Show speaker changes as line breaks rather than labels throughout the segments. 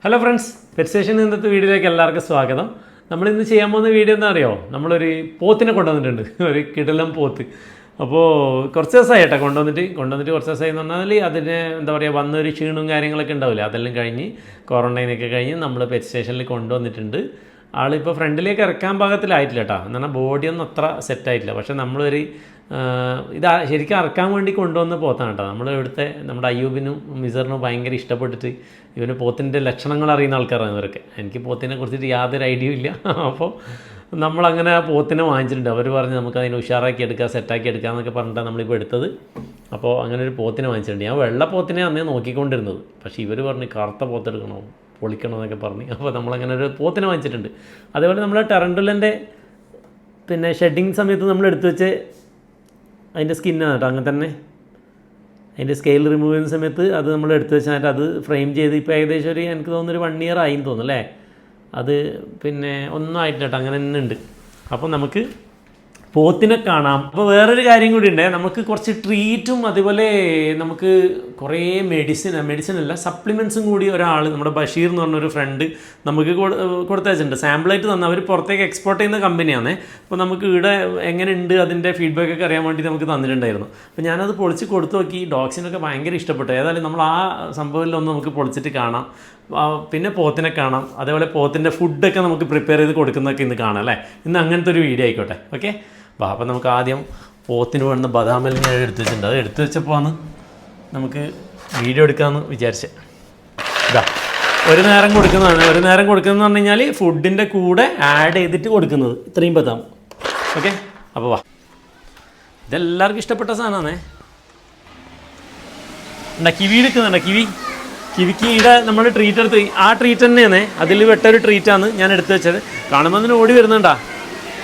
Hello friends, പെറ്റ്സ്റ്റേഷൻ ഇന്നത്തെ വീഡിയോയിലേക്ക് എല്ലാവർക്കും സ്വാഗതം. നമ്മളിന്ന് ചെയ്യാൻ പോകുന്ന വീഡിയോ എന്താ അറിയോ, നമ്മളൊരു പോത്തിനെ കൊണ്ടുവന്നിട്ടുണ്ട്, ഒരു കിടിലം പോത്ത്. അപ്പോൾ കുറച്ച് ദിവസമായി കേട്ടോ കൊണ്ടുവന്നിട്ട് കുറച്ച് ദിവസമായി എന്ന് പറഞ്ഞാൽ അതിന് എന്താ പറയുക, വന്നൊരു ക്ഷീണവും കാര്യങ്ങളൊക്കെ ഉണ്ടാവില്ല, അതെല്ലാം കഴിഞ്ഞ് ക്വാറൻറ്റൈനൊക്കെ കഴിഞ്ഞ് നമ്മൾ പെറ്റ് സ്റ്റേഷനിൽ കൊണ്ടുവന്നിട്ടുണ്ട്. ആളിപ്പോൾ ഫ്രണ്ടിലേക്ക് ഇറക്കാൻ പാകത്തിലായിട്ടില്ല കേട്ടോ, എന്ന് പറഞ്ഞാൽ ബോഡിയൊന്നും അത്ര സെറ്റായിട്ടില്ല. പക്ഷേ നമ്മളൊരു ശരിക്കും ഇറക്കാൻ വേണ്ടി കൊണ്ടുവന്ന പോത്താണ് കേട്ടോ. നമ്മുടെ അയ്യൂബിനും മിസറിനും ഭയങ്കര ഇഷ്ടപ്പെട്ടിട്ട്, ഇവന് പോത്തിൻ്റെ ലക്ഷണങ്ങൾ അറിയുന്ന ആൾക്കാരാണ് ഇവരൊക്കെ. എനിക്ക് പോത്തിനെ കുറിച്ചിട്ട് യാതൊരു ഐഡിയ ഇല്ല. അപ്പോൾ നമ്മളങ്ങനെ പോത്തിനെ വാങ്ങിച്ചിട്ടുണ്ട്. അവർ പറഞ്ഞ് നമുക്കതിനെ ഉഷാറാക്കി എടുക്കുക, സെറ്റാക്കി എടുക്കുക എന്നൊക്കെ പറഞ്ഞിട്ടാണ് നമ്മളിപ്പോൾ എടുത്തത്. അപ്പോൾ അങ്ങനെ ഒരു പോത്തിനെ വാങ്ങിച്ചിട്ടുണ്ട്. ഞാൻ വെള്ള പോത്തിനെ അന്നേ നോക്കിക്കൊണ്ടിരുന്നത്, പക്ഷേ ഇവർ പറഞ്ഞ് കറുത്ത പോത്തെടുക്കണോ, പൊളിക്കണോ എന്നൊക്കെ പറഞ്ഞ്. അപ്പോൾ നമ്മളങ്ങനെ ഒരു പോത്തിനെ വാങ്ങിച്ചിട്ടുണ്ട്. അതേപോലെ നമ്മുടെ ടെറൻഡുലൻ്റെ ഷെഡിങ് സമയത്ത് നമ്മൾ എടുത്തു വെച്ച് അതിൻ്റെ സ്കിന്നാണ് കേട്ടോ. അങ്ങനെ തന്നെ അതിൻ്റെ സ്കെയിൽ റിമൂവ് ചെയ്യുന്ന സമയത്ത് അത് നമ്മൾ എടുത്തു വെച്ചാൽ അത് ഫ്രെയിം ചെയ്ത് ഇപ്പോൾ ഏകദേശം എനിക്ക് തോന്നുന്നൊരു 1 year ആയിന്ന് തോന്നുന്നു അല്ലേ. അത് ഒന്നും ആയിട്ടില്ല കേട്ടോ, അങ്ങനെ തന്നെ ഉണ്ട്. അപ്പോൾ നമുക്ക് പോത്തിനെ കാണാം. അപ്പോൾ വേറൊരു കാര്യം കൂടി ഉണ്ട്, നമുക്ക് കുറച്ച് ട്രീറ്റും അതുപോലെ നമുക്ക് കുറേ മെഡിസിനല്ല സപ്ലിമെൻറ്റ്സും കൂടി ഒരാൾ, നമ്മുടെ ബഷീർ എന്ന് പറഞ്ഞൊരു ഫ്രണ്ട് നമുക്ക് കൊടുത്തയച്ചിട്ടുണ്ട്. സാമ്പിളായിട്ട് തന്നെ അവർ പുറത്തേക്ക് എക്സ്പോർട്ട് ചെയ്യുന്ന കമ്പനിയാണ്. അപ്പോൾ നമുക്ക് ഇവിടെ എങ്ങനെയുണ്ട് അതിൻ്റെ ഫീഡ്ബാക്കൊക്കെ അറിയാൻ വേണ്ടി നമുക്ക് തന്നിട്ടുണ്ടായിരുന്നു. അപ്പോൾ ഞാനത് പൊളിച്ച് കൊടുത്തു നോക്കി. ഡോഗ്സിനൊക്കെ ഭയങ്കര ഇഷ്ടപ്പെട്ടു. ഏതായാലും നമ്മൾ ആ സംഭവത്തിലൊന്ന് നമുക്ക് പൊളിച്ചിട്ട് കാണാം. പിന്നെ പോത്തിനെ കാണാം. അതേപോലെ പോത്തിൻ്റെ ഫുഡൊക്കെ നമുക്ക് പ്രിപ്പയർ ചെയ്ത് കൊടുക്കുന്നതൊക്കെ ഇന്ന് കാണാം അല്ലേ. ഇന്ന് അങ്ങനത്തെ ഒരു വീഡിയോ ആയിക്കോട്ടെ. ഓക്കെ, അപ്പോൾ നമുക്ക് ആദ്യം പോത്തിന് വേണ്ടുന്ന ബദാമെല്ലാം ഞാൻ എടുത്ത് വെച്ചിട്ടുണ്ട്. അത് എടുത്ത് വെച്ചപ്പോൾ നമുക്ക് വീഡിയോ എടുക്കാമെന്ന് വിചാരിച്ചത്. ഒരു നേരം കൊടുക്കുന്നതെന്ന് പറഞ്ഞു കഴിഞ്ഞാൽ ഫുഡിൻ്റെ കൂടെ ആഡ് ചെയ്തിട്ട് കൊടുക്കുന്നത് ഇത്രയും ബദാം. ഓക്കെ, അപ്പോൾ വാ, ഇതെല്ലാവർക്കും ഇഷ്ടപ്പെട്ട സാധനമാണേ. കിവി എടുക്കുന്നുണ്ടോ? കിവിക്ക് ഇവിടെ നമ്മൾ ട്രീറ്റ് എടുത്ത്, ആ ട്രീറ്റ് തന്നെയാണ്, അതിൽ വെട്ടൊരു ട്രീറ്റാണ് ഞാൻ എടുത്ത് വെച്ചത്. കാണുമ്പോൾ അതിന് ഓടി വരുന്നുണ്ടാ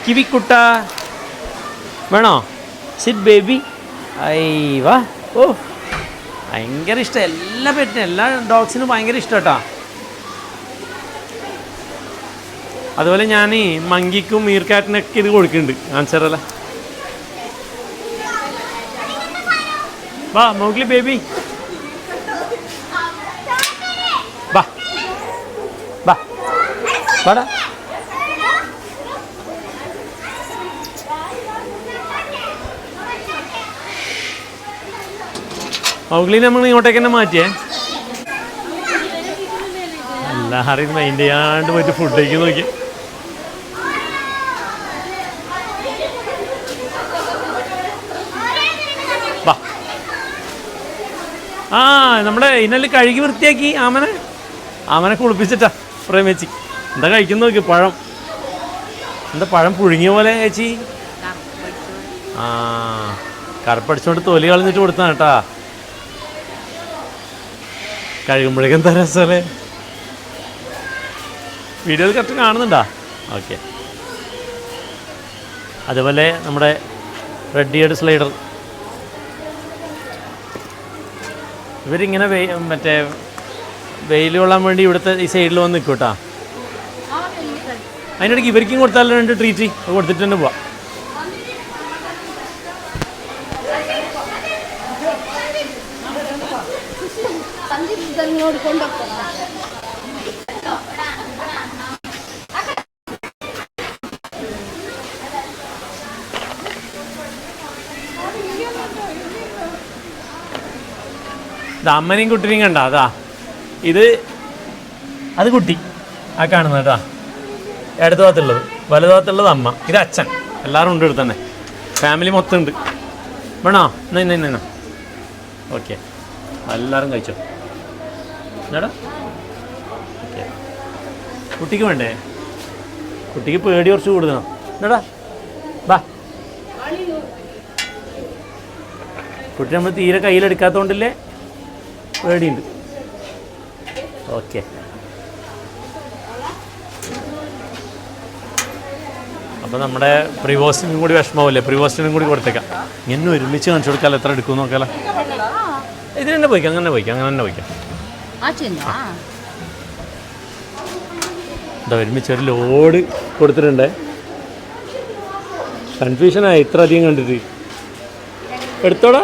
കിവിക്കുട്ട, വേണോ? Sit baby. വാ. ഓ, ഭയങ്കര ഇഷ്ടം. എല്ലാ ഡോഗ്സിനും ഭയങ്കര ഇഷ്ടം കേട്ടോ. അതുപോലെ ഞാൻ മങ്കിക്കും മീർക്കാറ്റിനൊക്കെ ഇത് കൊടുക്കുന്നുണ്ട്. ആൻസറല്ല, വാ മോഗ്ലി ബേബി, വാ വാ വാടാ. മൗഗ്ലിനെ നമ്മൾ ഇങ്ങോട്ടേക്ക് തന്നെ മാറ്റിയേ. എല്ലാവരും മൈൻഡ് ചെയ്യാണ്ട് പോയിട്ട് ഫുഡ് കഴിക്കാൻ നോക്കി. വാ. നമ്മുടെ ഇന്നലെ കഴുകി വൃത്തിയാക്കി ആമനെ കുളിപ്പിച്ചിട്ടാ പ്രേമേച്ചി. എന്താ കഴിക്കുന്ന നോക്കി, പഴം. എന്താ പഴം പുഴുങ്ങിയ പോലെ ചേച്ചി? കറുപ്പടിച്ചോണ്ട് തൊലി കളഞ്ഞിട്ട് കൊടുത്താണ് കേട്ടാ. കഴുകുമ്പോഴേക്കും എന്താ രസമല്ലേ. വീഡിയോയിൽ കറക്റ്റ് കാണുന്നുണ്ടാ? ഓക്കെ. അതുപോലെ നമ്മുടെ റെഡ് ഇയർഡ് സ്ലൈഡർ, ഇവരിങ്ങനെ വെയിൽ കൊള്ളാൻ വേണ്ടി ഇവിടുത്തെ ഈ സൈഡിൽ വന്ന് നിൽക്കും കേട്ടോ. അതിനിടയ്ക്ക് ഇവർക്കും കൊടുത്താലും 2 ട്രീറ്റ് കൊടുത്തിട്ട് തന്നെ പോവാം. അമ്മനെയും കുട്ടിനെയും കണ്ട, അത് കുട്ടി ആ കാണുന്നത് കേട്ടോ. ഇടത് ഭാഗത്തുള്ളത്, വലതു ഭാഗത്തുള്ളത് അമ്മ, ഇത് അച്ഛൻ. എല്ലാവരും ഉണ്ട് ഇവിടെ തന്നെ, ഫാമിലി മൊത്തം ഉണ്ട്. വേണോ? ഇന്ന ഓക്കെ, എല്ലാവരും കഴിച്ചോ. എന്നാടാ ഓക്കെ. കുട്ടിക്ക് വേണ്ടേ? കുട്ടിക്ക് പേടി കുറച്ച് കൂടുതലാണ്. എന്നാടാ ബാ. കുട്ടി നമ്മൾ തീരെ കയ്യിലെടുക്കാത്തതുകൊണ്ടില്ലേ പേടിയുണ്ട്. ഓക്കെ, അപ്പോൾ നമ്മുടെ പ്രിവോസ്റ്റിനും കൂടി വിഷമമില്ലേ, പ്രിവോസ്റ്റിനും കൂടി കൊടുത്തേക്കാം. ഇങ്ങനെ ഒരുമിച്ച് കാണിച്ചു കൊടുക്കാൻ എത്ര എടുക്കും നോക്കാലോ. ഇതിന് തന്നെ പോയിക്കാം, അങ്ങനെ തന്നെ പോയിക്കാം. എന്താ ഒരുമിച്ച് ഒരു ലോഡ് കൊടുത്തിട്ടുണ്ടേ. കൺഫ്യൂഷനായി ഇത്ര അധികം കണ്ടിട്ട്. എടുത്തോടാ.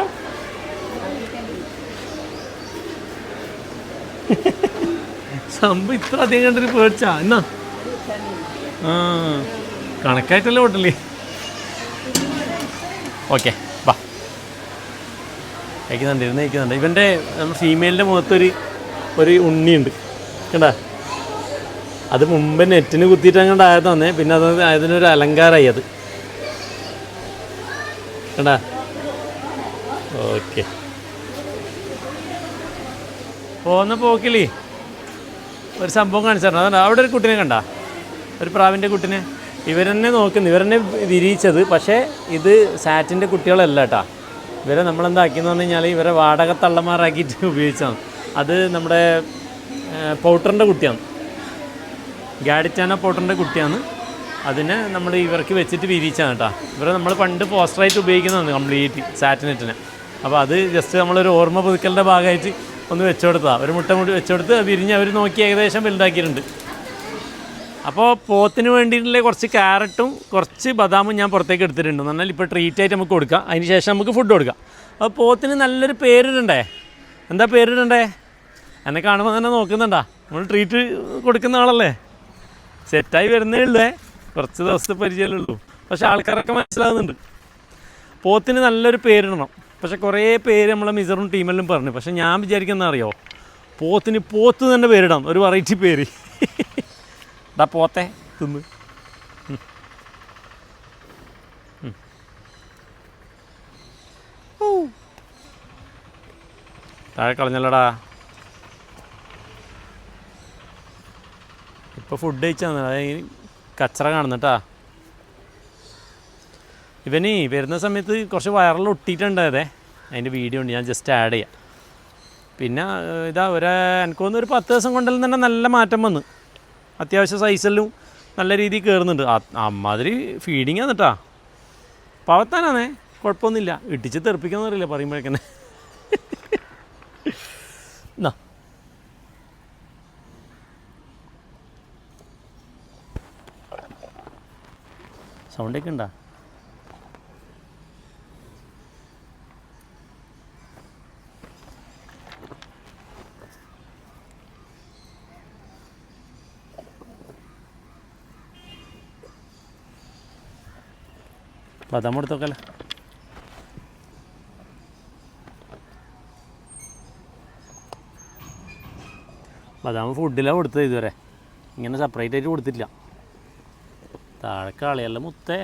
സംഭവം ഇത്ര അധികം കണ്ടിട്ട് പേടിച്ചാ എന്നാ ആ കണക്കായിട്ടല്ലേ ഹോട്ടല്. ഓക്കെ ബാ കഴിക്കുന്നുണ്ട്. ഇവൻ്റെ നമ്മുടെ ഫീമെയിലിൻ്റെ മുഖത്തൊരു ഉണ്ണിയുണ്ട് കണ്ടാ. അത് മുമ്പ് നെറ്റിന് കുത്തിയിട്ട് അങ്ങോട്ട് ആയത് തന്നെ, പിന്നെ അത് അതിനൊരു അലങ്കാരമായി അത് കണ്ടാ. ഓക്കെ പോകുന്ന പോക്കില്ലേ ഒരു സംഭവം കാണിച്ചു തരണം. അതാണ് അവിടെ ഒരു കുട്ടീനെ കണ്ട, ഒരു പ്രാവിൻ്റെ കുട്ടീനെ. ഇവരെന്നെ നോക്കുന്നു, ഇവരെന്നെ വിരിയിച്ചത്. പക്ഷേ ഇത് സാറ്റിൻ്റെ കുട്ടികളല്ല കേട്ടാ. ഇവരെ നമ്മളെന്താക്കിയെന്ന് പറഞ്ഞു കഴിഞ്ഞാൽ ഇവരെ വാടക തള്ളമാറാക്കിയിട്ട് ഉപയോഗിച്ചാണ്. അത് നമ്മുടെ പൗട്ടറിൻ്റെ കുട്ടിയാണ്, ഗാഡിറ്റാന പൗട്ടറിൻ്റെ കുട്ടിയാണ്. അതിനെ നമ്മൾ ഇവർക്ക് വെച്ചിട്ട് വിരിയിച്ചാണ് കേട്ടോ. ഇവരെ നമ്മൾ പണ്ട് പോസ്റ്ററായിട്ട് ഉപയോഗിക്കുന്നതാണ് കംപ്ലീറ്റ് സാറ്റിനെറ്റിനെ. അപ്പോൾ അത് ജസ്റ്റ് നമ്മളൊരു ഓർമ്മ പുതുക്കലിൻ്റെ ഭാഗമായിട്ട് ഒന്ന് വെച്ചുകൊടുത്തതാണ്. ഒരു മുട്ട വെച്ചുകൊടുത്ത് വിരിഞ്ഞ് അവർ നോക്കി ഏകദേശം വലുതാക്കിയിട്ടുണ്ട്. അപ്പോൾ പോത്തിന് വേണ്ടിയിട്ടുള്ള കുറച്ച് ക്യാരറ്റും കുറച്ച് ബദാമും ഞാൻ പുറത്തേക്ക് എടുത്തിട്ടുണ്ട്. എന്നാൽ ഇപ്പോൾ ട്രീറ്റായിട്ട് നമുക്ക് കൊടുക്കാം, അതിന് ശേഷം നമുക്ക് ഫുഡ് കൊടുക്കാം. അപ്പോൾ പോത്തിന് നല്ലൊരു പേരിടണ്ടേ? എന്താ പേരിടണ്ടേ? എന്നെ കാണുമ്പോൾ തന്നെ നോക്കുന്നുണ്ടാ. നമ്മൾ ട്രീറ്റ് കൊടുക്കുന്ന ആളല്ലേ, സെറ്റായി വരുന്നേ ഉള്ളൂ. കുറച്ച് ദിവസത്തെ പരിചയമല്ലേ ഉള്ളൂ. പക്ഷേ ആൾക്കാരൊക്കെ മനസ്സിലാകുന്നുണ്ട്. പോത്തിന് നല്ലൊരു പേരിടണം. പക്ഷേ കുറേ പേര് നമ്മളെ മിസറും ടീമെല്ലാം പറഞ്ഞു. പക്ഷേ ഞാൻ വിചാരിക്കുന്ന അറിയോ, പോത്തിന് പോത്ത് തന്നെ പേരിടാം, ഒരു വെറൈറ്റി പേര്. ഡാ പോത്തെ തിന്ന്. താഴെ കളഞ്ഞല്ലടാ. ഇപ്പോൾ ഫുഡ് കഴിച്ചാൽ കച്ചറ കാണുന്നട്ടാ. ഇവന് വരുന്ന സമയത്ത് കുറച്ച് വയറിൽ ഒട്ടിയിട്ടുണ്ടായതേ, അതിൻ്റെ വീഡിയോ ഉണ്ട്, ഞാൻ ജസ്റ്റ് ആഡ് ചെയ്യാം. പിന്നെ ഇതാ എനിക്ക് തോന്നുന്നു ഒരു 10 ദിവസം കൊണ്ടെല്ലാം തന്നെ നല്ല മാറ്റം വന്ന്. അത്യാവശ്യം സൈസെല്ലാം നല്ല രീതിയിൽ കയറുന്നുണ്ട്. അമ്മാതിരി ഫീഡിങ് ആണ് കേട്ടാ. പവത്താനാണേ, കുഴപ്പമൊന്നുമില്ല. ഇട്ടിച്ച് തെറിപ്പിക്കാന്ന് അറിയില്ല പറയുമ്പോഴേക്കന്നെ. എന്നാ സൗണ്ടൊക്കെ ഉണ്ടോ? ബദാം എടുത്തോക്കല്ലേ. ബദാം ഫുഡിലാണ് കൊടുത്തത് ഇതുവരെ, ഇങ്ങനെ സെപ്പറേറ്റ് ആയിട്ട് കൊടുത്തിട്ടില്ല. താഴെ കളിയല്ല മുത്തേ.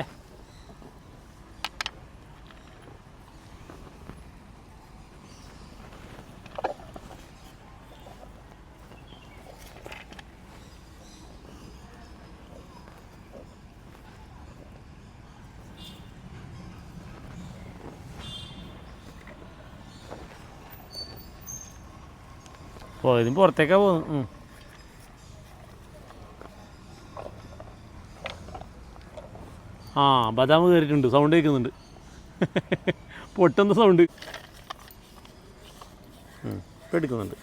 പോയതും പുറത്തേക്കാ പോകുന്നു. ആ ബദാം കയറിയിട്ടുണ്ട്, സൗണ്ട് കേൾക്കുന്നുണ്ട്. പൊട്ടുന്ന സൗണ്ട് ഇപ്പം എടുക്കുന്നുണ്ട്.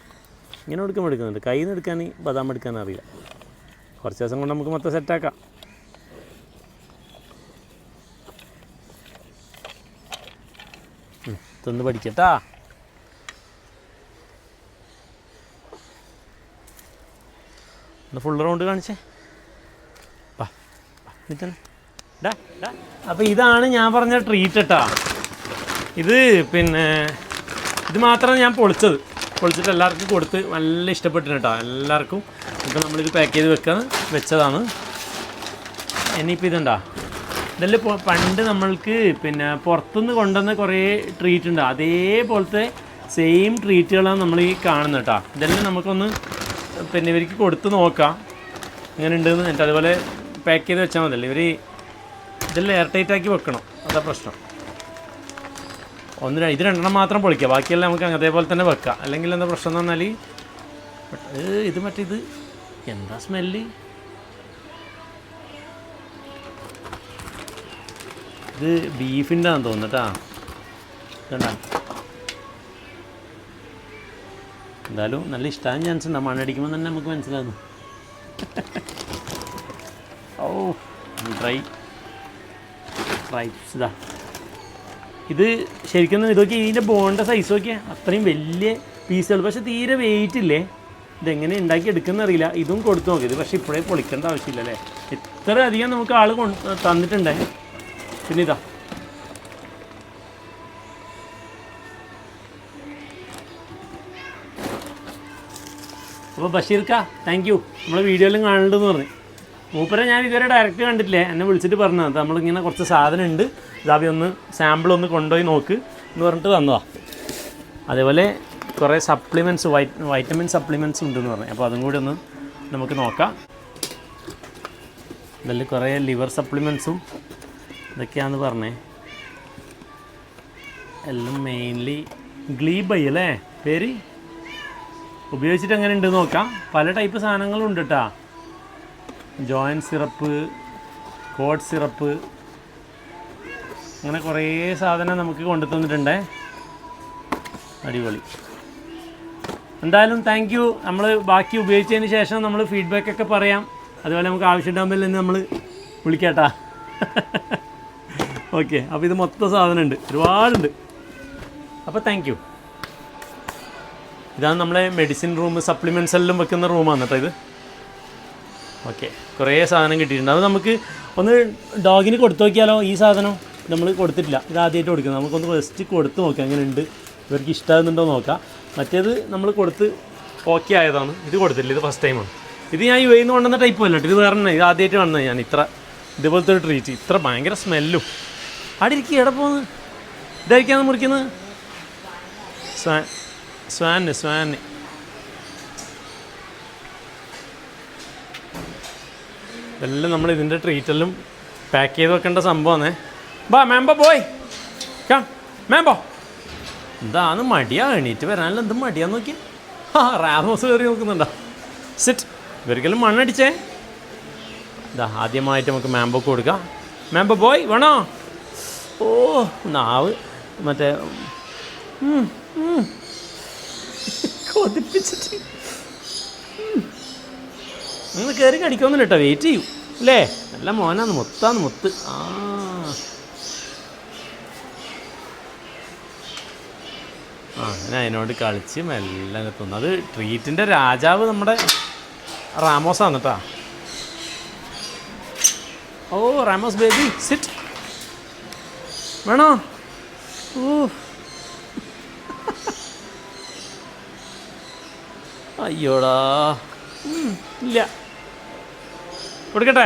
ഇങ്ങനെ എടുക്കുന്നുണ്ട്. കയ്യിൽ നിന്ന് എടുക്കാൻ ബദാം എടുക്കാൻ അറിയില്ല. കുറച്ച് ദിവസം കൊണ്ട് നമുക്ക് മൊത്തം സെറ്റാക്കാം. തിന്ന് പഠിക്കട്ടാ. ഫുൾ റൗണ്ട് കാണിച്ചേ. അപ്പോൾ ഇതാണ് ഞാൻ പറഞ്ഞ ട്രീറ്റ് കേട്ടാ. ഇത് പിന്നെ ഇത് മാത്രമാണ് ഞാൻ പൊളിച്ചിട്ട് എല്ലാവർക്കും കൊടുത്ത് നല്ല ഇഷ്ടപ്പെട്ടിട്ട് കേട്ടോ എല്ലാവർക്കും. ഇപ്പോൾ നമ്മളിത് പാക്ക് ചെയ്ത് വെച്ചതാണ്. ഇനിയിപ്പോൾ ഇതുണ്ടാ, ഇതെല്ലാം പണ്ട് നമ്മൾക്ക് പിന്നെ പുറത്തുനിന്ന് കൊണ്ടുവന്ന കുറേ ട്രീറ്റ് ഉണ്ട്. അതേപോലത്തെ സെയിം ട്രീറ്റുകളാണ് നമ്മൾ ഈ കാണുന്നത് കേട്ടോ. ഇതെല്ലാം നമുക്കൊന്ന് പിന്നെ ഇവർക്ക് കൊടുത്ത് നോക്കാം എങ്ങനെ ഉണ്ടെന്ന്. എന്നിട്ട് അതുപോലെ പാക്ക് ചെയ്ത് വെച്ചാൽ മതിയല്ലേ. ഇവർ ഇതെല്ലാം എയർ ടൈറ്റ് ആക്കി വെക്കണം, അതാ പ്രശ്നം. ഇത് 2 മാത്രം പൊളിക്കുക, ബാക്കിയെല്ലാം നമുക്ക് അതേപോലെ തന്നെ വെക്കാം. അല്ലെങ്കിൽ എന്താ പ്രശ്നം എന്ന് പറഞ്ഞാൽ ഇത് മറ്റേത് എന്താ സ്മെല്ല്, ഇത് ബീഫിൻ്റെ ആണെന്ന് തോന്നുന്നു കേട്ടോ. എന്തായാലും നല്ല ഇഷ്ടമാകാൻ ചാൻസ് ഉണ്ട്. മണ്ണടിക്കുമ്പോൾ തന്നെ നമുക്ക് മനസ്സിലാകുന്നു. ഓ ട്രൈപ്സ് ഇതാ. ഇത് ശരിക്കും ഇതൊക്കെ ഇതിൻ്റെ ബോണിൻ്റെ സൈസ് നോക്കിയാൽ അത്രയും വലിയ പീസുകൾ, പക്ഷെ തീരെ വെയിറ്റ് ഇല്ലേ. ഇതെങ്ങനെ ഉണ്ടാക്കി എടുക്കുന്ന അറിയില്ല. ഇതും കൊടുത്തു നോക്കിയത്, പക്ഷേ ഇപ്പോഴേ പൊളിക്കേണ്ട ആവശ്യമില്ലല്ലേ, ഇത്ര അധികം നമുക്ക് ആൾ തന്നിട്ടുണ്ടേ. പിന്നെ ഇതാ അപ്പോൾ ബഷീർക്ക താങ്ക് യു, നമ്മൾ വീഡിയോയിലും കാണേണ്ടതെന്ന് പറഞ്ഞു. മൂപ്പരെ ഞാൻ ഇതുവരെ ഡയറക്റ്റ് കണ്ടിട്ടില്ലേ, എന്നെ വിളിച്ചിട്ട് പറഞ്ഞത് നമ്മളിങ്ങനെ കുറച്ച് സാധനം ഉണ്ട്, ഇതാവി ഒന്ന് സാമ്പിൾ ഒന്ന് കൊണ്ടുപോയി നോക്ക് എന്ന് പറഞ്ഞിട്ട് തന്നതാണ്. അതേപോലെ കുറേ സപ്ലിമെൻറ്റ്സ് വൈറ്റമിൻ സപ്ലിമെൻറ്റ്സ് ഉണ്ടെന്ന് പറഞ്ഞു. അപ്പോൾ അതും കൂടി ഒന്ന് നമുക്ക് നോക്കാം. ഇതിൽ കുറേ ലിവർ സപ്ലിമെൻറ്റ്സും ഇതൊക്കെയാണെന്ന് പറഞ്ഞേ. എല്ലാം മെയിൻലി ഗ്ലീബൈ അല്ലേ പേര്, ഉപയോഗിച്ചിട്ട് എങ്ങനെ ഉണ്ടെന്ന് നോക്കാം. പല ടൈപ്പ് സാധനങ്ങളും ഉണ്ട് കേട്ടോ. ജോയിൻറ്റ് സിറപ്പ്, കോഡ് സിറപ്പ്, അങ്ങനെ കുറേ സാധനം നമുക്ക് കൊണ്ടു തന്നിട്ടുണ്ടേ. അടിപൊളി. എന്തായാലും താങ്ക് യു. നമ്മൾ ബാക്കി ഉപയോഗിച്ചതിന് ശേഷം നമ്മൾ ഫീഡ്ബാക്കൊക്കെ പറയാം. അതുപോലെ നമുക്ക് ആവശ്യമുണ്ടാകുമ്പോൾ തന്നെ നമ്മൾ വിളിക്കാട്ടാ. ഓക്കെ, അപ്പോൾ ഇത് മൊത്തം സാധനം ഉണ്ട്, ഒരുപാടുണ്ട്. അപ്പോൾ താങ്ക് യു. ഇതാണ് നമ്മളെ മെഡിസിൻ റൂം, സപ്ലിമെൻറ്റ്സ് എല്ലാം വെക്കുന്ന റൂമാണ് കേട്ടോ ഇത്. ഓക്കെ, കുറേ സാധനം കിട്ടിയിട്ടുണ്ട്. അത് നമുക്ക് ഒന്ന് ഡോഗിന് കൊടുത്തു നോക്കിയാലോ. ഈ സാധനം നമ്മൾ കൊടുത്തിട്ടില്ല, ഇത് ആദ്യമായിട്ട് കൊടുക്കുന്നത്. നമുക്കൊന്ന് ഫസ്റ്റ് കൊടുത്ത് നോക്കാം എങ്ങനെയുണ്ട്, ഇവർക്ക് ഇഷ്ടമാകുന്നുണ്ടോ നോക്കാം. മറ്റേത് നമ്മൾ കൊടുത്ത് ഓക്കെ ആയതാണ്, ഇത് കൊടുത്തില്ല, ഇത് ഫസ്റ്റ് ടൈമാണ്. ഇത് ഞാൻ യു എയിൽ നിന്ന് കൊണ്ടുവന്ന ടൈപ്പ് അല്ല കേട്ടോ, ഇത് വേറെ തന്നെ, ഇത് ആദ്യമായിട്ട് വന്നത് ഞാൻ. ഇതുപോലത്തെ ഒരു ട്രീറ്റ്, ഇത്ര ഭയങ്കര സ്മെല്ലും. അവിടെ ഇരിക്കുക, എവിടെ പോകുന്നത്, ഇതായിരിക്കാന്ന് മുറിക്കുന്നത്. സ്വാന് ഇതെല്ലാം നമ്മൾ ഇതിൻ്റെ ട്രീറ്റെല്ലാം പാക്ക് ചെയ്ത് വെക്കേണ്ട സംഭവമാണേ. ബാ മാമ്പോ പോയി മാമ്പോ. എന്താണ് മടിയാ, എണീറ്റ് വരാനല്ലോ എന്തും മടിയാന്ന് നോക്കി. റാമോസ് കയറി നോക്കുന്നുണ്ടോ. സിറ്റ്, ഇവർക്കെല്ലാം മണ്ണടിച്ചേ. ഇതാ ആദ്യമായിട്ട് നമുക്ക് മാമ്പോ കൊടുക്കാം. മാമ്പോ ബോയ് വേണോ? ഓ നാവ് മറ്റേ കൊതിപ്പിച്ചിട്ട് നിങ്ങൾ കയറി കടിക്കൊന്നുമില്ല കേട്ടോ, വെയിറ്റ് ചെയ്യൂ അല്ലേ. നല്ല മോനാന്ന്, മൊത്താന്ന് മൊത്ത്. അങ്ങനെ അതിനോട് കളിച്ച് മെല്ലെ എത്തുന്നു. അത് ട്രീറ്റിൻ്റെ രാജാവ് നമ്മുടെ റാമോസാണ് കേട്ടോ. ഓ റാമോസ് ബേബി സിറ്റ് വേണോ? ഓ അയ്യോടാ, ഇല്ല കൊടുക്കട്ടെ,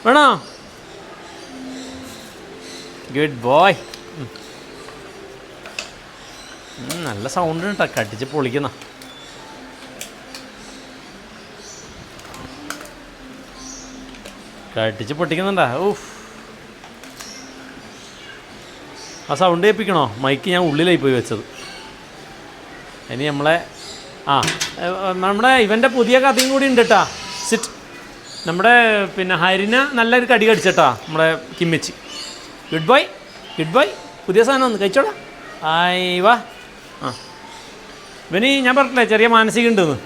വേണോ? Good boy. നല്ല സൗണ്ട് കേട്ടോ, കടിച്ച് പൊളിക്കുന്ന. കടിച്ച് പൊട്ടിക്കുന്നുണ്ടാ. ഓഫ്, ആ സൗണ്ട് കേൾപ്പിക്കണോ? മൈക്ക് ഞാൻ ഉള്ളിലായി പോയി വെച്ചത്. ഇനി നമ്മളെ നമ്മുടെ ഇവൻ്റെ പുതിയ കഥയും കൂടി ഉണ്ട് കേട്ടാ. സിറ്റ്, നമ്മുടെ പിന്നെ ഹരിന നല്ലൊരു കടി കടിച്ചേട്ടാ നമ്മുടെ Kimmich. Good boy, good boy. പുതിയ സാധനം ഒന്ന് കഴിച്ചോടാ. വാ. ഇവന് ഞാൻ പറഞ്ഞില്ലേ ചെറിയ മാനസികം ഉണ്ടെന്ന്.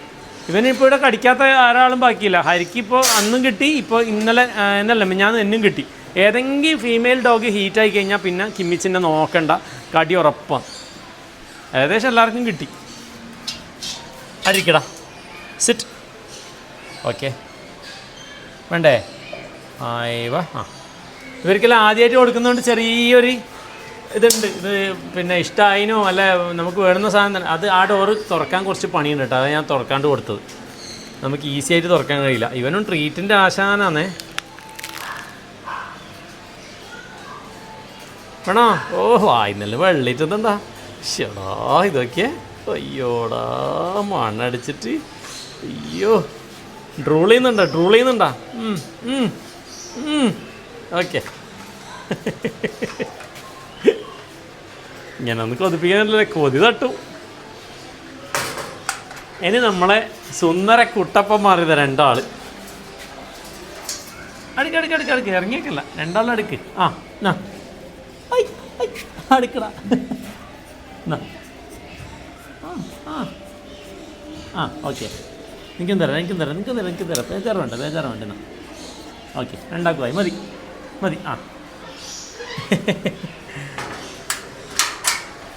ഇവനിപ്പോൾ ഇവിടെ കടിക്കാത്ത ഒരാളും ബാക്കിയില്ല. ഹരിക്കിപ്പോൾ അന്നും കിട്ടി, ഇപ്പോൾ എന്നല്ല ഞാൻ എന്നും കിട്ടി. ഏതെങ്കിലും ഫീമെയിൽ ഡോഗ് ഹീറ്റായി കഴിഞ്ഞാൽ പിന്നെ കിമ്മിച്ചിനെ നോക്കണ്ട, കടി ഉറപ്പാണ്. ഏകദേശം എല്ലാവർക്കും കിട്ടി. അരിക്കടാ, സിറ്റ്. ഓക്കെ വേണ്ടേ? വാ. ഇവർക്കെല്ലാം ആദ്യമായിട്ട് കൊടുക്കുന്നതുകൊണ്ട് ചെറിയൊരു ഇതുണ്ട്. ഇത് പിന്നെ ഇഷ്ടമായിനോ അല്ല നമുക്ക് വേണമെന്ന സാധനം തന്നെ. അത് ആ ഡോറ് തുറക്കാൻ കുറച്ച് പണിയുണ്ട് കേട്ടോ, അതാണ് ഞാൻ തുറക്കാണ്ട് കൊടുത്തത്. നമുക്ക് ഈസി ആയിട്ട് തുറക്കാൻ കഴിയില്ല. ഇവനും ട്രീറ്റിൻ്റെ ആശാനാന്നേ. വേണോ? ഓ വായിന്നല്ലേ വെള്ളിട്ടെന്താ ഷടാ ഇതൊക്കെ. അയ്യോടാ മണ്ണടിച്ചിട്ട്. അയ്യോ ഡ്രൂൾ ചെയ്യുന്നുണ്ടാ. ഓക്കെ ഇങ്ങനെ ഒന്ന് കൊതിപ്പിക്കാനല്ലേ, കൊതി തട്ടും. ഇനി നമ്മളെ സുന്ദര കുട്ടപ്പന്മാർ ഇത് രണ്ടാള്. അടുക്ക് ഇറങ്ങിയേക്കില്ല, രണ്ടാളും അടുക്ക്. അടുക്കടാ. ഓക്കെ എനിക്കും തരാം. ബേജാറ് വേണ്ട എന്നാ. ഓക്കെ രണ്ടാക്കുമായി മതി.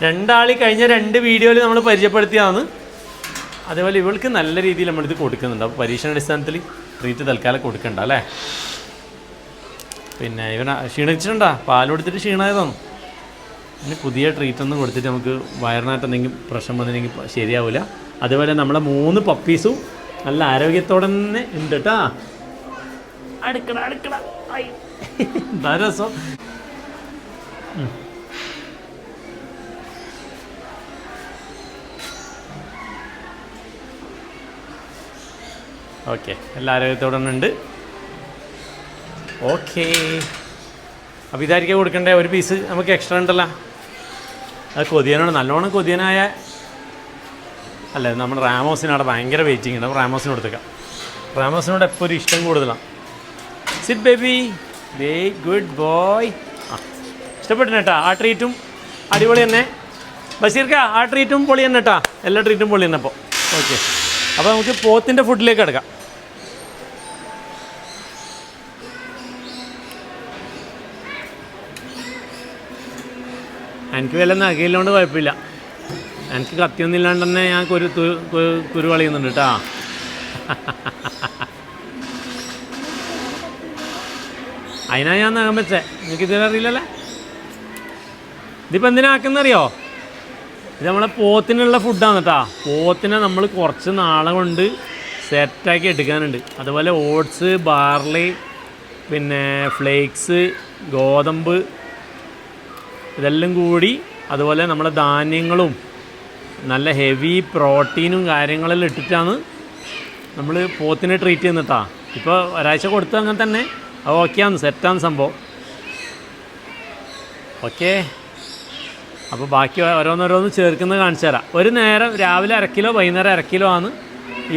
രണ്ടാളി കഴിഞ്ഞ 2 വീഡിയോയിൽ നമ്മൾ പരിചയപ്പെടുത്തിയതാണ്. അതേപോലെ ഇവൾക്ക് നല്ല രീതിയിൽ നമ്മളിത് കൊടുക്കുന്നുണ്ട്. അപ്പോൾ പരീക്ഷണാടിസ്ഥാനത്തിൽ ട്രീറ്റ് തൽക്കാലം കൊടുക്കണ്ട അല്ലേ. പിന്നെ ഇവൻ ക്ഷീണിച്ചിട്ടുണ്ടാ, പാൽ കൊടുത്തിട്ട് ക്ഷീണമായതാണ്. ഇനി പുതിയ ട്രീറ്റൊന്നും കൊടുത്തിട്ട് നമുക്ക് വയറിനായിട്ട് എന്തെങ്കിലും പ്രശ്നം വന്നില്ലെങ്കിൽ ശരിയാവില്ല. അതുപോലെ നമ്മളെ 3 പപ്പീസും നല്ല ആരോഗ്യത്തോടെ തന്നെ ഉണ്ട് കേട്ടാ. അടുക്കട എന്താ രസം. ഓക്കെ, എല്ലാ ആരോഗ്യത്തോടെ തന്നെ ഉണ്ട്. ഓക്കെ, അപ്പോൾ ഇതായിരിക്കും കൊടുക്കേണ്ട. ഒരു പീസ് നമുക്ക് എക്സ്ട്രാ ഉണ്ടല്ലോ. അത് കൊതിയനാണ്, നല്ലോണം കൊതിയനായ അല്ലേ. നമ്മുടെ റാമോസിനവിടെ ഭയങ്കര വെയിറ്റിംഗ് ഉണ്ട്. അപ്പോൾ റാമോസിന് കൊടുത്തേക്കാം. റാമോസിനോട് എപ്പോൾ ഒരു ഇഷ്ടം കൂടുതലാണ്. Sit baby, very good boy. ആ, ഇഷ്ടപ്പെട്ടു കേട്ടാ. ആ ട്രീറ്റും അടിപൊളി തന്നെ. ബഷീർക്ക, ആ ട്രീറ്റും പൊളി തന്നെ കേട്ടാ. എല്ലാ ട്രീറ്റും പൊളി തന്നെ. അപ്പോൾ ഓക്കെ, അപ്പോൾ നമുക്ക് പോത്തിൻ്റെ ഫുഡിലേക്ക് കിടക്കാം. എനിക്ക് വല്ല നകയില്ലോണ്ട് കുഴപ്പമില്ല. എനിക്ക് കത്തിയൊന്നും ഇല്ലാണ്ട് തന്നെ ഞാൻ കുരു കളയുന്നുണ്ട് കേട്ടാ. അതിനാ ഞാൻ നഖം വെച്ചേ. എനിക്ക് ഇതുവരെ അറിയില്ലല്ലേ. ഇതിപ്പോൾ എന്തിനാക്കുന്നറിയോ? ഇത് നമ്മളെ പോത്തിനുള്ള ഫുഡാണ് കേട്ടാ. പോത്തിനെ നമ്മൾ കുറച്ച് നാളെ കൊണ്ട് സെറ്റാക്കി എടുക്കാനുണ്ട്. അതുപോലെ ഓട്സ്, ബാർലി, പിന്നെ ഫ്ലേക്സ്, ഗോതമ്പ്, ഇതെല്ലാം കൂടി, അതുപോലെ നമ്മുടെ ധാന്യങ്ങളും നല്ല ഹെവി പ്രോട്ടീനും കാര്യങ്ങളെല്ലാം ഇട്ടിട്ടാണ് നമ്മൾ പോത്തിനെ ട്രീറ്റ് ചെയ്യുന്നട്ടാ. ഇപ്പോൾ ഒരാഴ്ച കൊടുത്തു അങ്ങനെ തന്നെ. അത് ഓക്കെയാണ്, സെറ്റാണ് സംഭവം. ഓക്കെ, അപ്പോൾ ബാക്കി ഓരോന്നോരോന്ന് ചേർക്കുന്നത് കാണിച്ചു തരാം. ഒരു നേരം രാവിലെ 1/2 കിലോ, വൈകുന്നേരം 1/2 കിലോ ആണ്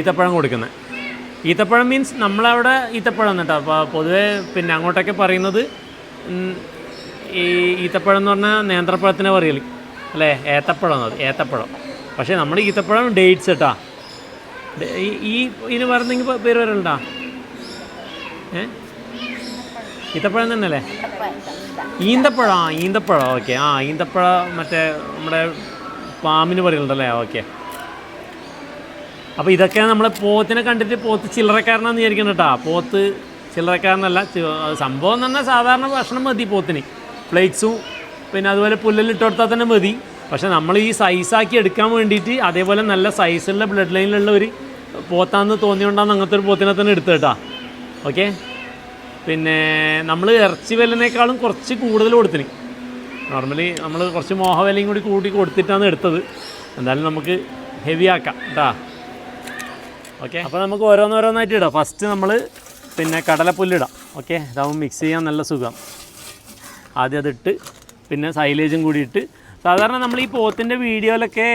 ഈത്തപ്പഴം കൊടുക്കുന്നത്. ഈത്തപ്പഴം മീൻസ് നമ്മളവിടെ ഈത്തപ്പഴം എന്നിട്ടാ. അപ്പോൾ പൊതുവേ പിന്നെ അങ്ങോട്ടൊക്കെ പറയുന്നത് ഈ ഈത്തപ്പഴം എന്ന് പറഞ്ഞാൽ നേന്ത്രപ്പഴത്തിനെ പറയൽ അല്ലേ, ഏത്തപ്പഴം. അത് ഏത്തപ്പഴം. പക്ഷേ നമ്മൾ ഈത്തപ്പഴം ഡേറ്റ്സ് കേട്ടാ. ഈ ഇതിന് പറഞ്ഞെങ്കിൽ പേര് വരലുണ്ടാ? ഈത്തപ്പഴം തന്നെയല്ലേ? ഈന്തപ്പഴം. ഈന്തപ്പഴം. ഓക്കെ. ഈന്തപ്പഴം മറ്റേ നമ്മുടെ പാമ്പിന് പറയുന്നുണ്ടല്ലേ. ഓക്കെ, അപ്പോൾ ഇതൊക്കെ നമ്മളെ പോത്തിനെ കണ്ടിട്ട് പോത്ത് ചില്ലറക്കാരനാണെന്ന് വിചാരിക്കണം കേട്ടോ. പോത്ത് ചില്ലറക്കാരനല്ല. സംഭവം എന്ന് പറഞ്ഞാൽ സാധാരണ ഭക്ഷണം മതി പോത്തിന്. ഫ്ലേക്സും പിന്നെ അതുപോലെ പുല്ലെല്ലാം ഇട്ട് കൊടുത്താൽ തന്നെ മതി. പക്ഷേ നമ്മൾ ഈ സൈസാക്കി എടുക്കാൻ വേണ്ടിയിട്ട് അതേപോലെ നല്ല സൈസുള്ള ബ്ലഡ് ലൈനിലുള്ള ഒരു പോത്താന്ന് തോന്നിയോണ്ടാണ് അങ്ങനത്തെ ഒരു പോത്തിനെ തന്നെ എടുത്തത് കേട്ടോ. ഓക്കെ, പിന്നെ നമ്മൾ ഇറച്ചി വിലനേക്കാളും കുറച്ച് കൂടുതൽ കൊടുത്തിന്. നോർമലി നമ്മൾ കുറച്ച് മോഹവിലയും കൂടി കൊടുത്തിട്ടാണ് എടുത്തത്. എന്തായാലും നമുക്ക് ഹെവി ആക്കാം കേട്ടോ. ഓക്കെ, അപ്പോൾ നമുക്ക് ഓരോന്നോരോന്നായിട്ട് ഇടാം. ഫസ്റ്റ് നമ്മൾ പിന്നെ കടലപ്പുല്ലിടാം. ഓക്കെ, ഇതാവുമ്പോൾ മിക്സ് ചെയ്യാൻ നല്ല സുഖം. ആദ്യം അതിട്ട് പിന്നെ സൈലേജും കൂടി ഇട്ട്. സാധാരണ നമ്മൾ ഈ പോത്തിൻ്റെ വീഡിയോയിലൊക്കെ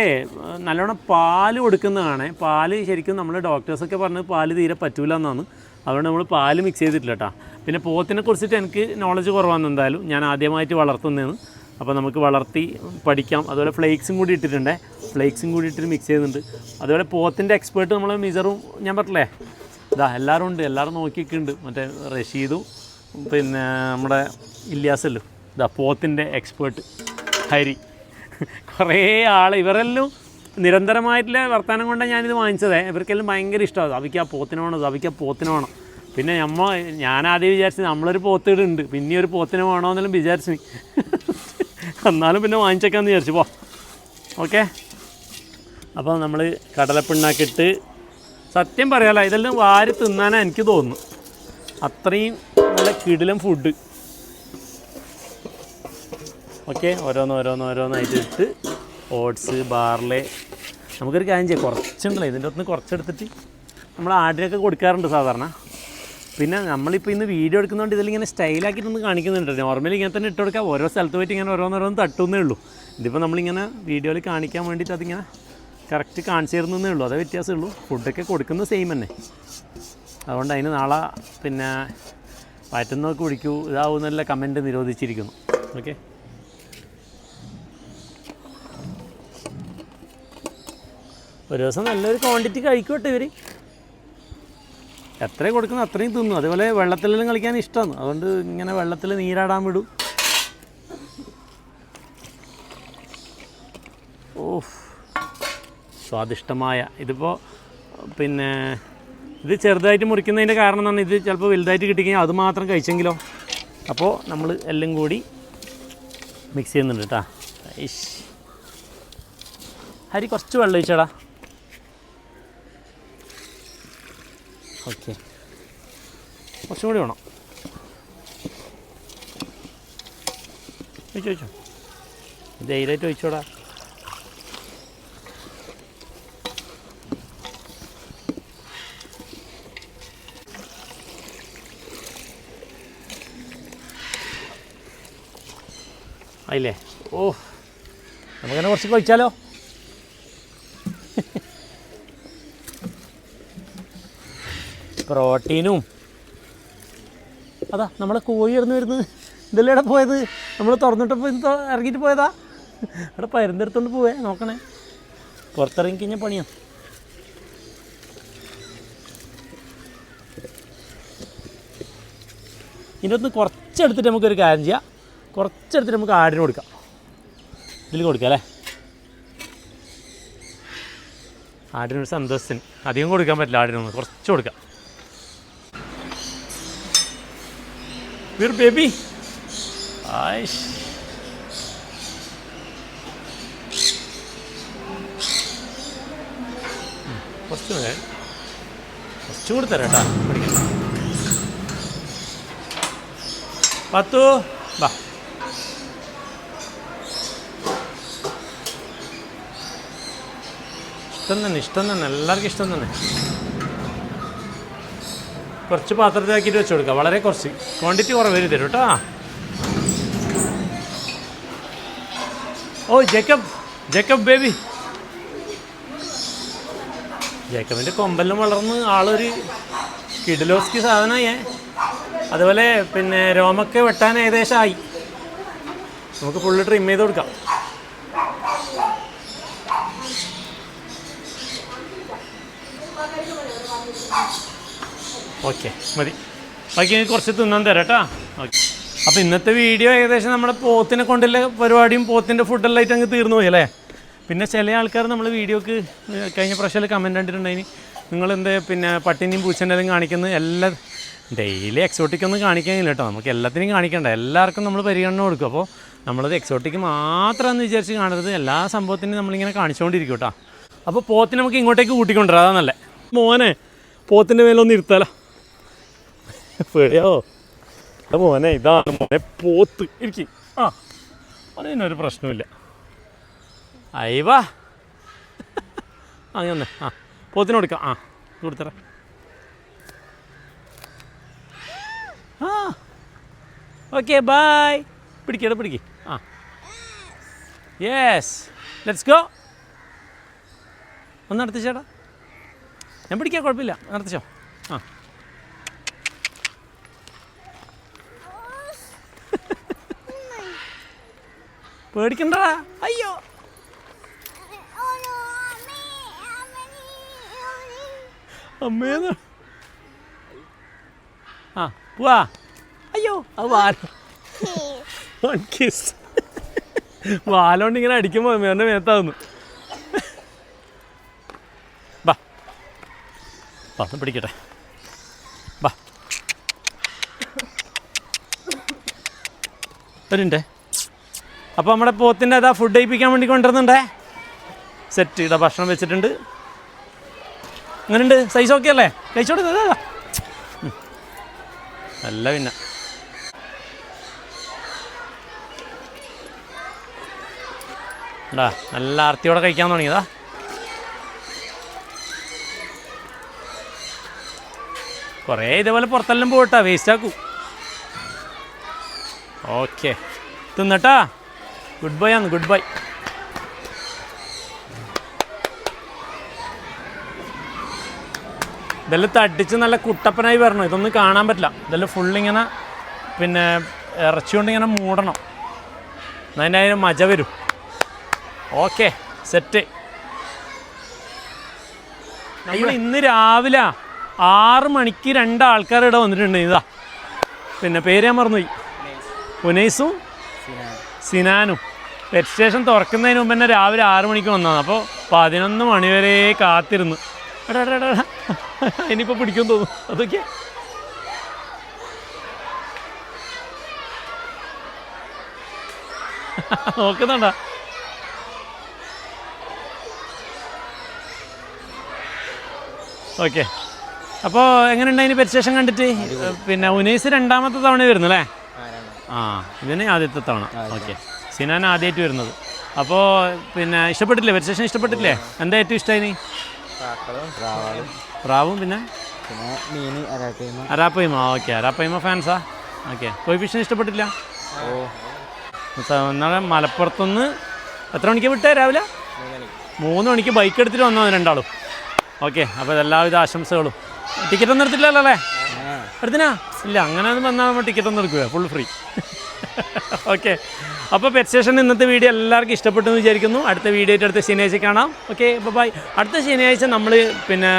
നല്ലോണം പാല് കൊടുക്കുന്നതാണ്. പാല് ശരിക്കും നമ്മൾ ഡോക്ടേഴ്സൊക്കെ പറഞ്ഞത് പാല് തീരെ പറ്റൂല എന്നാണ്. അതുകൊണ്ട് നമ്മൾ പാല് മിക്സ് ചെയ്തിട്ടില്ല കേട്ടോ. പിന്നെ പോത്തിനെ കുറിച്ചിട്ട് എനിക്ക് നോളജ് കുറവാണ്. എന്തായാലും ഞാൻ ആദ്യമായിട്ട് വളർത്തുന്നതാണ്. അപ്പോൾ നമുക്ക് വളർത്തി പഠിക്കാം. അതുപോലെ ഫ്ലേക്സും കൂടി ഇട്ടിട്ടുണ്ട്. ഫ്ലേക്സും കൂടി ഇട്ടിട്ട് മിക്സ് ചെയ്യുന്നുണ്ട്. അതുപോലെ പോത്തിൻ്റെ എക്സ്പേർട്ട് നമ്മൾ മിസറും ഞാൻ പറഞ്ഞില്ലേ, ഇതാ എല്ലാവരും ഉണ്ട്. എല്ലാവരും നോക്കിയിട്ടുണ്ട്. മറ്റേ റഷീദും പിന്നെ നമ്മുടെ ഇല്യാസല്ലോ. ഇതാ പോത്തിൻ്റെ എക്സ്പേർട്ട് ഹരി. കുറേ ഇവരെല്ലാം നിരന്തരമായിട്ടുള്ള വർത്തമാനം കൊണ്ടാണ് ഞാനിത് വാങ്ങിച്ചത്. ഇവർക്കെല്ലാം ഭയങ്കര ഇഷ്ടമാണ്. അവിക്ക് ആ പോത്തിനെ വേണം, അവിക്ക് ആ പോത്തിനെ വേണം. പിന്നെ ഞാനാദ്യം വിചാരിച്ചത് നമ്മളൊരു പോത്തിടുണ്ട്, പിന്നെ ഒരു പോത്തിനെ വേണമെന്നെല്ലാം വിചാരിച്ചു. എന്നാലും പിന്നെ വാങ്ങിച്ചേക്കാന്ന് വിചാരിച്ചു. ഓക്കെ, അപ്പോൾ നമ്മൾ കടലപ്പിണ്ണാക്കിയിട്ട് സത്യം പറയാമല്ലോ, ഇതെല്ലാം വാരി തിന്നാനാണ് എനിക്ക് തോന്നുന്നു. അത്രയും നല്ല കിടിലം ഫുഡ്. ഓക്കെ, ഓരോന്നായിട്ട് ഇട്ട് ഓട്സ്, ബാർലി. നമുക്കൊരു കാര്യം ചെയ്യാം, കുറച്ചുണ്ടല്ലോ ഇതിൻ്റെ ഒന്ന് കുറച്ചെടുത്തിട്ട് നമ്മൾ ആടിനൊക്കെ കൊടുക്കാറുണ്ട് സാധാരണ. പിന്നെ നമ്മളിപ്പോൾ ഇന്ന് വീഡിയോ എടുക്കുന്നതുകൊണ്ട് ഇതിലിങ്ങനെ സ്റ്റൈലാക്കിയിട്ടൊന്ന് കാണിക്കുന്നുണ്ട്. നോർമലി ഇങ്ങനെ തന്നെ ഇട്ട് കൊടുക്കാം. ഓരോ സ്ഥലത്ത് പോയിട്ട് ഇങ്ങനെ ഓരോന്നോരോന്ന് തട്ടുന്നേ ഉള്ളൂ. ഇതിപ്പോൾ നമ്മളിങ്ങനെ വീഡിയോയിൽ കാണിക്കാൻ വേണ്ടിയിട്ട് അതിങ്ങനെ കറക്റ്റ് കാണിച്ചു തരുന്നേ ഉള്ളൂ. അതേ വ്യത്യാസമേ ഉള്ളൂ. ഫുഡൊക്കെ കൊടുക്കുന്നത് സെയിം തന്നെ. അതുകൊണ്ട് അതിന് നാളെ പിന്നെ വയറ്റുന്നൊക്കെ കുടിക്കൂ ഇതാവുന്നല്ല കമൻറ്റ് നിരോധിച്ചിരിക്കുന്നു. ഓക്കെ, ഒരു ദിവസം നല്ലൊരു ക്വാണ്ടിറ്റി കഴിക്കട്ടെ ഇവർ. എത്രയും കൊടുക്കുന്നു അത്രയും തിന്നു. അതേപോലെ വെള്ളത്തിലെല്ലാം കളിക്കാൻ ഇഷ്ടമാണ്. അതുകൊണ്ട് ഇങ്ങനെ വെള്ളത്തിൽ നീരാടാൻ വിടും. സ്വാദിഷ്ടമായ ഇതിപ്പോൾ പിന്നെ ഇത് ചെറുതായിട്ട് മുറിക്കുന്നതിൻ്റെ കാരണം എന്ന് പറഞ്ഞാൽ ഇത് ചിലപ്പോൾ വലുതായിട്ട് കിട്ടിക്കഴിഞ്ഞാൽ അത് മാത്രം കഴിച്ചെങ്കിലോ. അപ്പോൾ നമ്മൾ എല്ലാം കൂടി മിക്സ് ചെയ്യുന്നുണ്ട് കേട്ടോ. ഹരി കുറച്ച് വെള്ളം ഒഴിച്ചടാ. ഓക്കെ, കുറച്ചും കൂടി വേണം. ഒഴിച്ചോ ധൈര്യമായിട്ട് ഒഴിച്ചോടാ. ആയില്ലേ? ഓ, നമുക്കങ്ങനെ കുറച്ച് കഴിച്ചാലോ. പ്രോട്ടീനും അതാ നമ്മളെ കോഴി ഇറന്ന് വരുന്നത്. ഇതല്ലേ ഇവിടെ പോയത്? നമ്മൾ തുറന്നിട്ടപ്പോൾ ഇറങ്ങിയിട്ട് പോയതാ. അവിടെ പരുന്തെടുത്തോണ്ട് പോവേ. നോക്കണേ, പുറത്തിറങ്ങി കഴിഞ്ഞാൽ പണിയാണ്. ഇതിനകത്ത് കുറച്ചെടുത്തിട്ട് നമുക്കൊരു കാര്യം ചെയ്യാം. കുറച്ചെടുത്തിട്ട് നമുക്ക് ആടിന് കൊടുക്കാം. ഇതിൽ കൊടുക്കാം അല്ലേ? ആടിനൊരു സന്തോഷത്തിന്. അധികം കൊടുക്കാൻ പറ്റില്ല ആടിനൊന്ന്, കുറച്ച് കൊടുക്കാം. ബേബി ആയിഷ് കുറച്ചും കൂടി തരാം കേട്ടോ. പഠിക്കാം. പത്തു വാ. ഇഷ്ടം തന്നെ എല്ലാവർക്കും ഇഷ്ടം തന്നെ. കുറച്ച് പാത്രത്തിലാക്കിയിട്ട് വെച്ച് കൊടുക്കാം. വളരെ കുറച്ച് ക്വാണ്ടിറ്റി കുറവ് തരും കേട്ടോ. ഓ ജേക്കബ് ബേബി. ജേക്കബിൻ്റെ കൊമ്പെല്ലാം വളർന്ന് ആളൊരു കിഡിലോസ്കി സാധനമായി. അതുപോലെ പിന്നെ രോമൊക്കെ വെട്ടാൻ ഏകദേശം ആയി. നമുക്ക് ഫുള്ള് ട്രിം ചെയ്ത് കൊടുക്കാം. ഓക്കെ, മതി. ബാക്കി കുറച്ച് തിന്നാൻ തരാം കേട്ടോ. ഓക്കെ, അപ്പോൾ ഇന്നത്തെ വീഡിയോ ഏകദേശം നമ്മുടെ പോത്തിനെ കൊണ്ടുള്ള പരിപാടിയും പോത്തിൻ്റെ ഫുഡെല്ലാം ആയിട്ട് അങ്ങ് തീർന്നു പോയി അല്ലേ. പിന്നെ ചില ആൾക്കാർ നമ്മൾ വീഡിയോക്ക് കഴിഞ്ഞ പ്രാവശ്യം കമൻറ്റ് കണ്ടിട്ടുണ്ടായിന്, നിങ്ങളെന്ത് പിന്നെ പട്ടിനെയും പൂച്ചേൻ്റെ എല്ലാം കാണിക്കുന്നത്. എല്ലാം ഡെയിലി എക്സോട്ടിക്കൊന്നും കാണിക്കാനില്ല കേട്ടോ. നമുക്ക് എല്ലാത്തിനും കാണിക്കണ്ട. എല്ലാവർക്കും നമ്മൾ പരിഗണന കൊടുക്കും. അപ്പോൾ നമ്മളത് എക്സോട്ടിക്ക് മാത്രമെന്ന് വിചാരിച്ച് കാണരുത്. എല്ലാ സംഭവത്തിനും നമ്മളിങ്ങനെ കാണിച്ചുകൊണ്ടിരിക്കും കേട്ടോ. അപ്പോൾ പോത്തിനെ നമുക്ക് ഇങ്ങോട്ടേക്ക് കൂട്ടിക്കൊണ്ടുവരാം. അതാ നല്ലേ. മോനെ പോത്തിൻ്റെ മേലൊന്ന് ഇരുത്താലോ. പേടിയോ മോനെ? ഇതാണ് മോനെ പോത്ത്. ഇരിക്കും. ആ, അതിനൊരു പ്രശ്നമില്ല. അയവാ അങ്ങനെ. ആ, പോത്തിന് കൊടുക്കാം. ആ, കൊടുത്തറ. ആ, ഓക്കെ, ബൈ. പിടിക്കട പിടിക്ക്. ആ, യെസ്, ലെറ്റ്സ് ഗോ. ഒന്ന് നടത്തിച്ചേട്ടാ. ഞാൻ പിടിക്കാം, കുഴപ്പമില്ല. നടത്തിച്ചോ. ആ, പേടിക്കണ്ടാ. അയ്യോ, അമ്മേന്ന്. ആ, പോവാ. അയ്യോ, അത് വാലോണ്ട് ഇങ്ങനെ അടിക്കുമ്പോൾ എൻ്റെ മേത്താവുന്നു. ബാ ബാ, പിടിക്കട്ടെ. ബാ, വരുണ്ടേ. അപ്പോൾ നമ്മുടെ പോത്തിൻ്റെ അതാ ഫുഡ് കഴിപ്പിക്കാൻ വേണ്ടി കൊണ്ടുവരുന്നുണ്ടേ. സെറ്റ് ഇതാ ഭക്ഷണം വെച്ചിട്ടുണ്ട്. അങ്ങനെയുണ്ട്, സൈസ് ഓക്കെ അല്ലേ? കഴിച്ചോട്ടെ. അല്ല പിന്നെ നല്ല ആർത്തിയോടെ കഴിക്കാൻ തുടങ്ങിയതാ. കുറേ ഇതേപോലെ പുറത്തെല്ലാം പോകട്ടാ, വേസ്റ്റ് ആക്കൂ. ഓക്കെ, തിന്നട്ടാ. ഗുഡ് ബൈ ആണ്, ഗുഡ് ബൈ. ഇതെല്ലാം തട്ടിച്ച് നല്ല കുട്ടപ്പനായി വരണം. ഇതൊന്നും കാണാൻ പറ്റില്ല. ഇതെല്ലാം ഫുള്ളിങ്ങനെ പിന്നെ ഇറച്ചി കൊണ്ട് ഇങ്ങനെ മൂടണം. അതിൻ്റെ അതിന് മജ വരും. Okay, set. നമ്മൾ ഇന്ന് രാവിലെ 6 മണിക്ക് 2 ആൾക്കാർ ഇവിടെ വന്നിട്ടുണ്ട്. ഇതാ പിന്നെ പേര് ഞാൻ മറന്നുപോയി. ഉനൈസും സിനാനും. പെറ്റ് സ്റ്റേഷൻ തുറക്കുന്നതിന് മുമ്പ് തന്നെ രാവിലെ 6 മണിക്ക് വന്നതാണ്. അപ്പോൾ 11 മണി വരെ കാത്തിരുന്നു. എടാ ഇനിയിപ്പോൾ പിടിക്കും തോന്നും. അതൊക്കെ നോക്കുന്നുണ്ടാ. ഓക്കെ, അപ്പോൾ എങ്ങനെയുണ്ടായിന് പെറ്റ് സ്റ്റേഷൻ കണ്ടിട്ട്? പിന്നെ ഉനൈസ് 2ാമത്തെ തവണ വരുന്നു അല്ലേ? ആ, ഇതിന് ആദ്യത്തെ തവണ. ഓക്കെ, സിനാൻ ആദ്യമായിട്ട് വരുന്നത്. അപ്പോൾ പിന്നെ ഇഷ്ടപ്പെട്ടില്ലേ പെറ്റ് സ്റ്റേഷൻ? ഇഷ്ടപ്പെട്ടില്ലേ? എന്താ ഏറ്റവും ഇഷ്ടമായി? പ്രാവും പിന്നെ അരാപ്പയ്മ. ഓക്കെ, അരാപ്പയ്മ ഫാൻസാ. ഓക്കെ, കോയിഫിഷൻ ഇഷ്ടപ്പെട്ടില്ല? നാളെ മലപ്പുറത്തുനിന്ന് എത്ര മണിക്ക് വിട്ടേ? രാവിലെ 3 മണിക്ക് ബൈക്ക് എടുത്തിട്ട് വന്നതാണ് 2 ആളും. ഓക്കെ, അപ്പോൾ എല്ലാവിധ ആശംസകളും. ടിക്കറ്റ് ഒന്നും എടുത്തില്ലല്ലോ അല്ലേ? എടുത്തിനാ? ഇല്ല, അങ്ങനെ ഒന്നും വന്നാൽ നമ്മൾ ടിക്കറ്റ് ഒന്നും എടുക്കുക, ഫുൾ ഫ്രീ. ഓക്കെ, അപ്പോൾ പെറ്റ് സ്റ്റേഷൻ ഇന്നത്തെ വീഡിയോ എല്ലാവർക്കും ഇഷ്ടപ്പെട്ടു എന്ന് വിചാരിക്കുന്നു. അടുത്ത വീഡിയോ ആയിട്ട് അടുത്ത ശനിയാഴ്ച കാണാം. Okay, bye. അടുത്ത ശനിയാഴ്ച നമ്മൾ പിന്നെ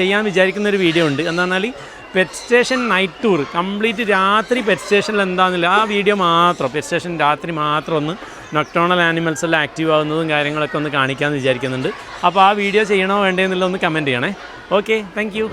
ചെയ്യാൻ വിചാരിക്കുന്ന ഒരു വീഡിയോ ഉണ്ട്. എന്താ പറഞ്ഞാൽ pet station night tour, complete രാത്രി പെറ്റ് സ്റ്റേഷനിൽ എന്താണെന്നില്ല ആ വീഡിയോ മാത്രം, പെറ്റ് സ്റ്റേഷൻ രാത്രി മാത്രം ഒന്ന് നൊക്ടോണൽ ആനിമൽസ് എല്ലാം ആക്റ്റീവ് ആവുന്നതും കാര്യങ്ങളൊക്കെ ഒന്ന് കാണിക്കാമെന്ന് വിചാരിക്കുന്നുണ്ട്. അപ്പോൾ ആ വീഡിയോ ചെയ്യണോ വേണ്ടേ എന്നുള്ളത് ഒന്ന് കമൻറ്റ് ചെയ്യണേ. Okay, thank you.